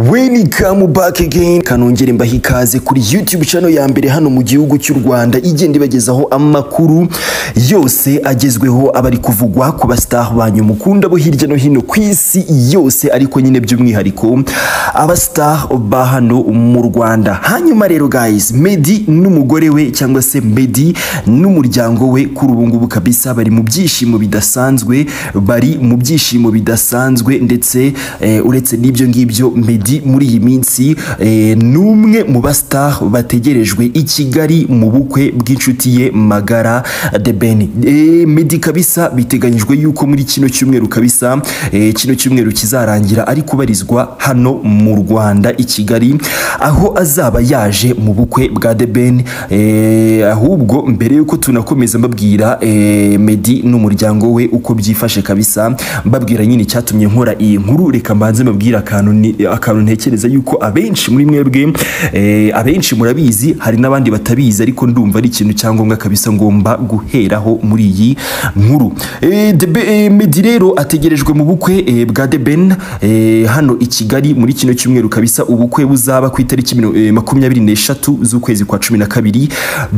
Welcome back again. Kanongere mbaha ikaze kuri YouTube channel ya mbere hano mu gihugu cy'u Rwanda igenda ibagezaho amakuru yose agezweho abari kuvugwa ku bastar banyu mukunda bo hirya no hino ku isi yose, ariko nyine by'umwihariko abastar ba hano mu Rwanda. Hanyuma rero guys, Meddy n'umugore we cyangwa se Meddy n'umuryango we kuri ubu ngubu kabisa bari mu byishimo bidasanzwe, ndetse uretse n'ibyo ngibyo Meddy muri iyi minsi numwe mu bastar bategerejwe i Kigali mu bukwe bw'inshuti ye magara The Ben. Meddy kabisa biteganyijwe yuko muri kino cyumweru kabisa kino cyumweru kizarangira ari kubarizwa hano mu Rwanda i Kigali, aho azaba yaje mu bukwe bwa The Ben. Ahubwo mbere yuko tunakomeza mbabwira Meddy n'umuryango we uko byifashe kabisa, mbabwira nyine cyatumye nkora iyi nkuru, reka mbanze mbabwira akantu ntekereza yuko abenshi muri mwebwe abenshi murabizi, hari n'abandi batabizi, ariko ndumva ari ikintu cyangombwa kabisa ngomba guheraho muri iyi nkuru. Meddy rero ategerejwe mu bukwe bwa The Ben hano i Kigali muri kino cyumweru kabisa. Ubukwe buzaba ku itariki 23 z'ukwezi kwa 12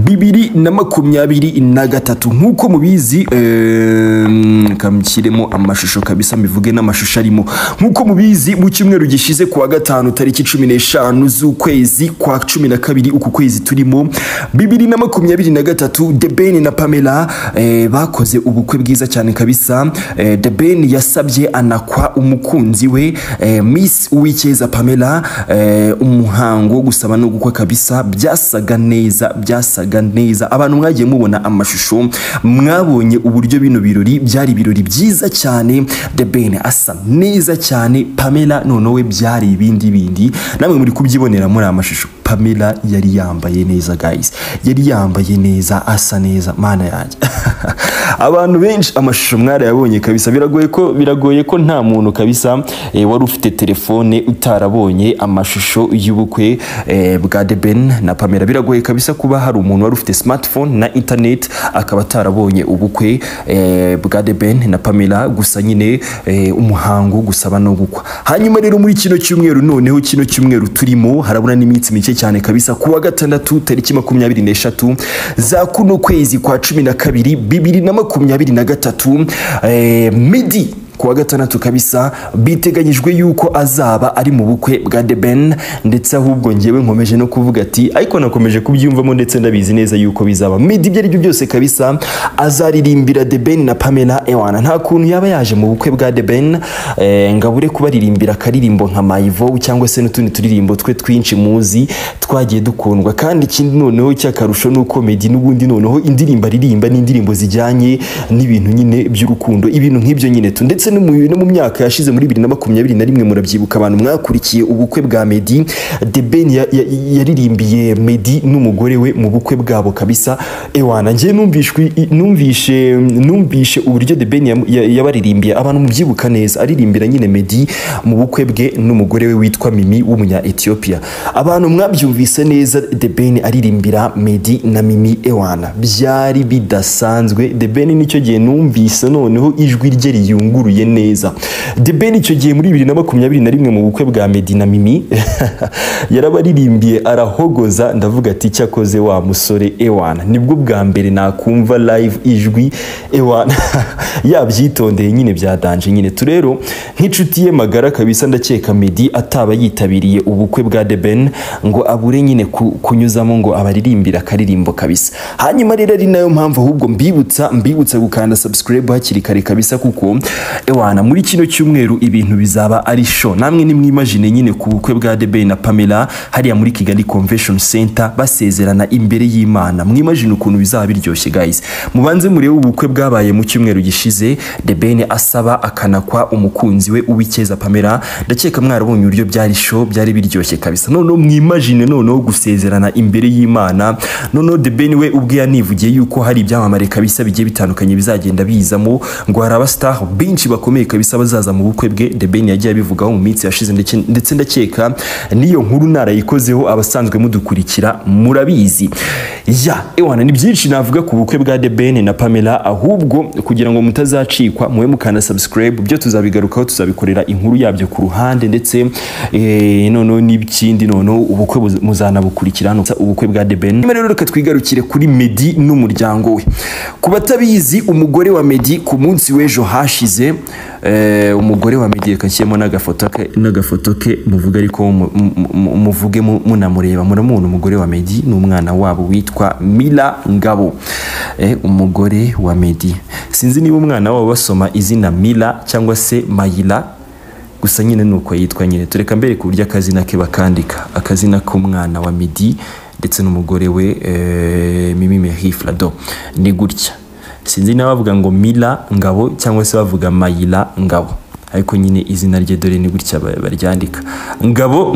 2023. Nkuko mubizi kamukiremo amashusho kabisa, mivuge n'amashusho arimo. Nkuko mubizi mu cyumweru gishize kuwa gatanu tariki 15 z'ukwezi kwa 12 uku kwezi turimo 2023, The Ben na Pamela bakoze ubukwe bwiza cyane kabisa. The Ben yasabye anakwa umukunzi we Miss Uwicyeza Pamela umuhango gusaba no gukwa kabisa byasaga neza. Abantu mwagiye mubona amashusho, mwabonye uburyo bino birori byari birori byiza cyane. The Ben asa neza cyane, Pamela noneho we byari ibindi namwe muri kubyibonera muri amashusho. Pamela yari yambaye neza guys, yari yambaye neza, asa neza, mana yanjye. Abantu benshi amashusho mwarayabonye kabisa. Biragoye ko nta muntu kabisa wari ufite telefone utarabonye amashusho y'ubukwe bwa The Ben na Pamela. Biragoye kabisa kuba hari umuntu wari ufite smartphone na internet akaba atarabonye ubukwe bwa The Ben na Pamela, gusa nyine umuhango gusaba no gukwa. Hanyuma rero muri kino cyumweru, noneho kino cyumweru turimo harabura n'iminsi mike cyane kabisa, kuwa gatandatu tariki 23 za kuno kwezi kwa 12 2023, Meddy kuwa gatandatu kabisa biteganyijwe yuko azaba ari mu bukwe bwa The Ben. Ndetse ahubwo ngewe nkomeje no kuvuga ati ariko nakomeje kubyumvamo, ndetse ndabizi neza yuko bizaba. Meddy ibyo aribyo byose kabisa azaririmbira The Ben na Pamela. Ewana nta kuntu yaba yaje mu bukwe bwa The Ben ngabure kubaririmbira akaririmbo nka My Vow cyangwa se n'utundi turirimbo twe twinshi muzi twagiye dukundwa. Kandi ikindi noneho cy'akarusho nuko Meddy n'ubundi noneho indirimbo aririmba n'indirimbo zijyanye n'ibintu nyine by'urukundo, ibintu nk'ibyo nyine ndetse no mu myaka yashize muri 2021 murabyibuka abantu mwakurikiye ubukwe bwa Meddy. The Ben yaririmbiye Meddy n'umugore we mu bukwe bwabo kabisa. Ewana ngiye numvishe uburyo The Ben yabaririmbiye, abantu mubyibuka neza, aririmbira nyine Meddy mu bukwe bwe n'umugore we witwa Mimi w'umunya Ethiopia. Abantu mwabyumvise neza, The Ben aririmbira Meddy na Mimi. Ewana byari bidasanzwe. The Ben nicyo gihe numvise noneho ijwi rye riyunguruye neza. The Ben icyo gihe muri 2021 mu bukwe bwa Meddy na Mimi yarabaririmbiye arahogoza, ndavuga ati cyakoze wa musore. Ewana nibwo bwa mbere nakumva live ijwi. Ewana yabyitondeye nyine byadanje nyine. Turero nk'inshuti ye magara kabisa, ndakeka Meddy ataba yitabiriye ubukwe bwa The Ben ngo abure nyine kunyuzamo ngo abaririmbira akaririmbo kabisa. Hanyuma rero ari nayo mpamvu ahubwo mbibutsa gukanda subscribe hakiri kare kabisa, kuko ewana muri kino cyumweru ibintu bizaba ari show. Namwe ni mwimagine nyine ku bukwe bwa The Ben na Pamela hariya muri Kigali Convention Center basezerana imbere y'Imana. Mwimagine ukuntu bizaba biryoshye guys. Mubanze murebe ubukwe bwabaye mu cyumweru gishize, The Ben asaba akanakwa umukunzi we Uwicyeza Pamela. Ndakeka mwarabonye uburyo byari show, byari biryoshye kabisa. Noneho mwimagine noneho gusezerana imbere y'Imana. Noneho The Ben we ubwe yanivugiye yuko hari ibyamamare kabisa bigiye bitandukanye bizagenda bizamo, ngo hari abastar benshi bakomeye kabisa bazaza mu bukwe bwe. The Ben yagiye abivugaho mu minsi yashize ndetse ndakeka niyo nkuru narayikozeho abasanzwe mudukurikira murabizi. Ewana ni byinshi navuga ku bukwe bwa The Ben na Pamela, ahubwo kugira ngo mutazacikwa muwe mukana subscribe, byo tuzabigarukaho, tuzabikorera inkuru yabyo ku ruhande, ndetse noneho n'ibikindi noneho ubukwe muzana bukurikirana ubukwe bwa The Ben. Rero reka twigarukire kuri Meddy n'umuryango we. Ku batabizi, umugore wa Meddy ku munsi w'ejo hashize, umugore wa Meddy yakashyemo n'agafoto ke muvuga, ariko muvuge munamureba, muramubona. Umugore wa Meddy n'umwana wabo witwa Mila Ngabo. Umugore wa Meddy, sinzi niba umwana wabo basoma izina Mila cyangwa se Mayila, gusa nyine nuko yitwa nyine. Tureka mbere ku buryo akazina ke bakandika, akazina k'umwana wa Meddy ndetse n'umugore we Mimi Merifla do ni gutya. Sinzi na bavuga ngo Mila Ngabo cyangwa se bavuga Mayila Ngabo, ariko nyine izina rye dore ni gutya baryandika.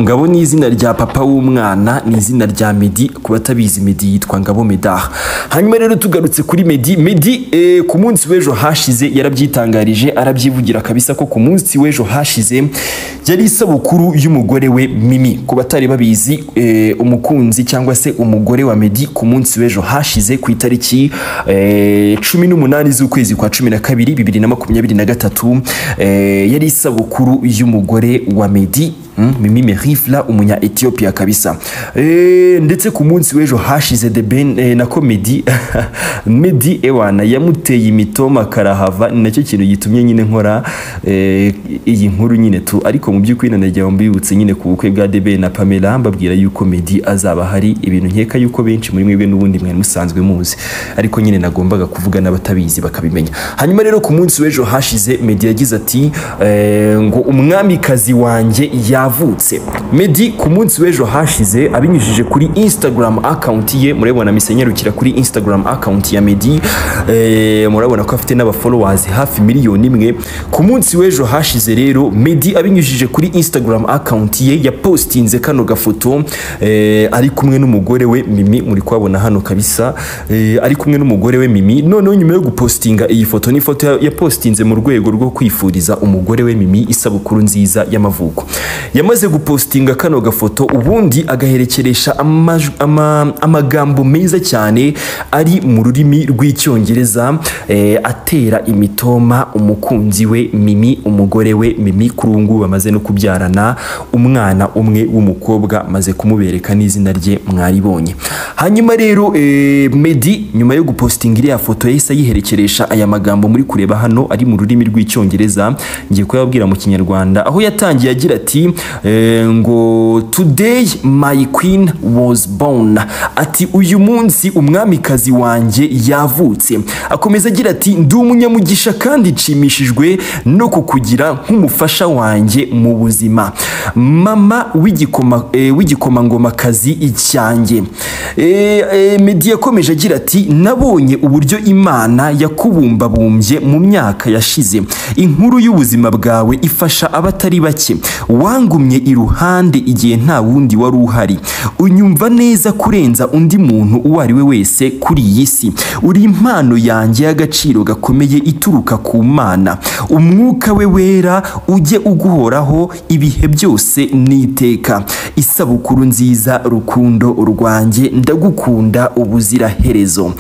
Ngabo ni izina rya papa w'umwana, ni izina rya Meddy. Ku batabizi, Meddy yitwa Ngabo Medard. Hanyuma rero tugarutse kuri Meddy ku munsi w'ejo hashize yarabyitangarije, arabyivugira kabisa ko ku munsi w'ejo hashize yari isabukuru y'umugore we Mimi. Ku batari babizi, umukunzi cyangwa se umugore wa Meddy ku munsi w'ejo hashize ku itariki 18 z'ukwezi kwa 12 2023 yari isabukuru y'umugore wa Meddy, Mimi Merifla, umunya Ethiopia kabisa. Ndetse ku munsi w'ejo hashize The Ben na Meddy Meddy ewana yamuteye imitoma karahava. Nacyo kintu gitumye nyine nkora iyi nkuru nyine tu, ariko mu by'ukuri nanajya mbibutse nyine ku bukwe bwa The Ben na Pamela, mbabwira yuko Meddy azaba hari, ibintu nkeka yuko benshi muri mwebwe n'ubundi mwari musanzwe muzi, ariko nyine nagombaga kuvuga n'abatabizi bakabimenya. Hanyuma rero ku munsi w'ejo hashize Meddy yagize ati ngo umwamikazi wanjye yavutse. Meddy ku munsi w'ejo hashize abinyujije kuri Instagram account ye, murabona misenyerukira kuri Instagram account ya Meddy, murabona ko afite n'aba followers hafi 1 million. Ku munsi w'ejo hashize rero Meddy abinyujije kuri Instagram account ye yapostinze kano gafoto, ari kumwe n'umugore we Mimi, muri kwabona hano kabisa, ari kumwe n'umugore we Mimi. None nyuma yo gupostinga iyi foto, ni foto yapostinze mu rwego rwo kwifuriza umugore we Mimi isabukuru nziza y'amavuko. Yamaze gupostinga kano gafoto, ubundi agaherekeresha amagambo meza cyane ari mu rurimi rw'icyongereza, atera imitoma umukunzi we Mimi, umugore we Mimi. Kuri ubu ngubu bamaze no kubyarana umwana umwe w'umukobwa, maze kumubereka n'izina rye mwaribonye. Hanyuma rero Meddy nyuma yo gupostinga iriya foto yahise yiherekeresha aya magambo muri kureba hano ari mu rurimi rw'icyongereza, ngiye kuyabwira mu Kinyarwanda, aho yatangiye agira ati ngo today my queen was born. Ati uyu munsi umwamikazi wanjye yavutse. Akomeza agira ati ndi umunyamugisha kandi nshimishijwe no kukugira nk'umufasha wanjye mu buzima, mama w'igikomangomakazi icyanjye. Meddy yakomeje agira ati nabonye uburyo Imana yakubumbabumbye mu myaka yashize. Inkuru y'ubuzima bwawe ifasha abatari bake. Wangumye iruhande igihe nta wundi wari uhari. Unyumva neza kurenza undi muntu uwo ari we wese kuri iyi si. Uri impano yanjye y'agaciro gakomeye ituruka ku Mana. Umwuka we wera ujye uguhoraho ibihe byose n'iteka. Isabukuru nziza rukundo rwanjye, ndagukunda ubuzira herezo.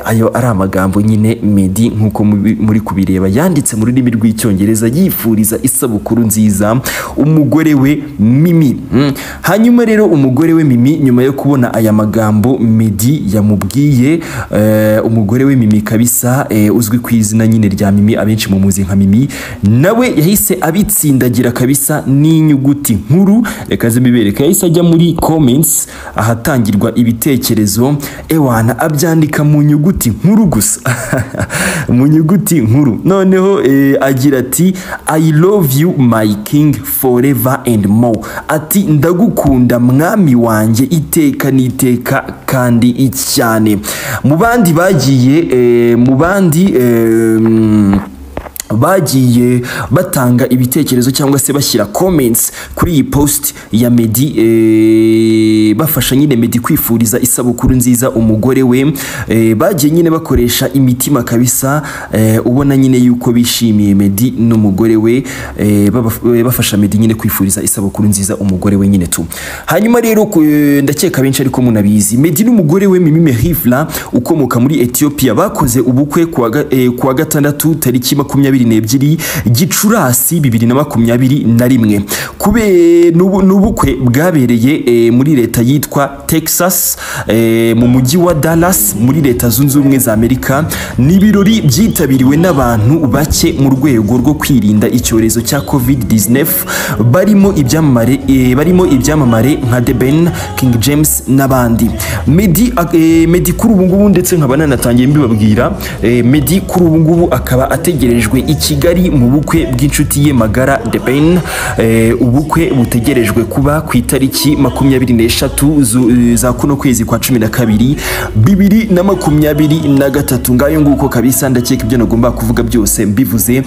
Ayo ari amagambo nyine Meddy nkuko muri kubireba yanditse mu rurimi rw'icyongereza yifuriza isabukuru nziza umugore we Mimi. Hanyuma rero umugore we Mimi nyuma yo kubona aya magambo Meddy yamubwiye, umugore we Mimi kabisa, uzwi ku izina nyine rya Mimi, abenshi mu muzi nka Mimi, nawe yahise abitsindagira kabisa n'inyuguti nkuru. Reka zibibereka, yahise ajya muri comments ahatangirwa ibitekerezo, ewana abyandika mu nyuguti nkuru gusa mu nyuguti nkuru. Noneho agira ati I love you my king forever and more. Ati ndagukunda mwami wanjye iteka n'iteka kandi icyane. Mu bandi bagiye bagiye batanga ibitekerezo cyangwa se bashyira comments kuri iyi post ya Meddy, bafasha nyine Meddy kwifuriza isabukuru nziza umugore we. Bagiye nyine bakoresha imitima kabisa, ubona nyine yuko bishimiye Meddy n'umugore we, bafasha Meddy nyine kwifuriza isabukuru nziza umugore we nyine tu. Hanyuma rero ndakeka benshi ariko munabizi, Meddy n'umugore we Mimi Mehifla ukomoka muri Ethiopia bakoze ubukwe kuwa gatandatu tariki 22 Gicurasi 2021. N'ubukwe bwabereye muri leta yitwa Texas, mu mujyi wa Dallas muri leta zunze ubumwe za Amerika. N'ibirori byitabiriwe n'abantu bake mu rwego rwo kwirinda icyorezo cya COVID-19, barimo ibyamamare nka The Ben, King James n'abandi. Meddy kuri ubu ngubu ndetse nkaba nanatangiye mbibabwira, Meddy kuri ubu ngubu akaba ategerejwe i Kigali mu bukwe bw'inshuti ye magara The Ben, ubukwe butegerejwe kuba ku itariki 23 za kuno kwezi kwa 12 2023. Ngayo nguko kabisa, ndakeka ibyo nagomba kuvuga byose mbivuze.